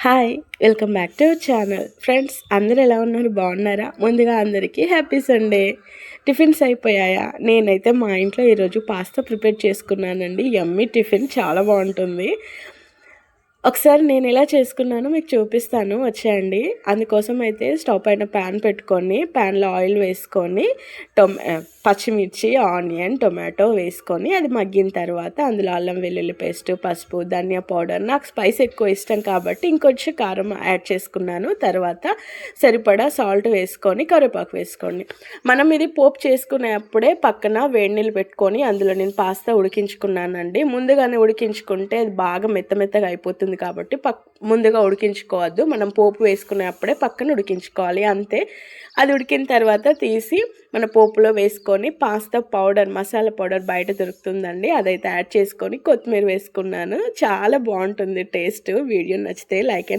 Hi welcome back to our channel. Friends అందరూ ఎలా ఉన్నారు, బాగున్నారా? ముందుగా అందరికీ హ్యాపీ సండే. టిఫిన్స్ అయిపోయాయా? నేనైతే మా ఇంట్లో ఈరోజు పాస్తా ప్రిపేర్ చేసుకున్నానండి. యమ్మీ టిఫిన్ చాలా బాగుంటుంది. ఒకసారి నేను ఎలా చేసుకున్నానో మీకు చూపిస్తాను, వచ్చేయండి. అందుకోసం అయితే స్టవ్ పైన ప్యాన్ పెట్టుకొని ప్యాన్లో ఆయిల్ వేసుకొని పచ్చిమిర్చి, ఆనియన్, టొమాటో వేసుకొని అది మగ్గిన తర్వాత అందులో అల్లం వెల్లుల్లి పేస్ట్, పసుపు, ధనియా పౌడర్, నాకు స్పైస్ ఎక్కువ ఇష్టం కాబట్టి ఇంకొంచెం కారం యాడ్ చేసుకున్నాను. తర్వాత సరిపడా సాల్ట్ వేసుకొని కరివేపాకు వేసుకోండి. మనం ఇది పోపు చేసుకునేప్పుడే పక్కన వేడి నీళ్ళు పెట్టుకొని అందులో నేను పాస్తా ఉడికించుకున్నానండి. ముందుగానే ఉడికించుకుంటే అది బాగా మెత్తగా అయిపోతుంది కాబట్టి ముందుగా ఉడికించుకోవద్దు. మనం పోపు వేసుకునేప్పుడే పక్కన ఉడికించుకోవాలి, అంతే. అది ఉడికిన తర్వాత తీసి మన పోపులో వేసుకొని పాస్తా పౌడర్, మసాలా పౌడర్ బయట దొరుకుతుందండి, అదైతే యాడ్ చేసుకొని కొత్తిమీర వేసుకున్నాను. చాలా బాగుంటుంది టేస్ట్. వీడియో నచ్చితే లైక్ అండ్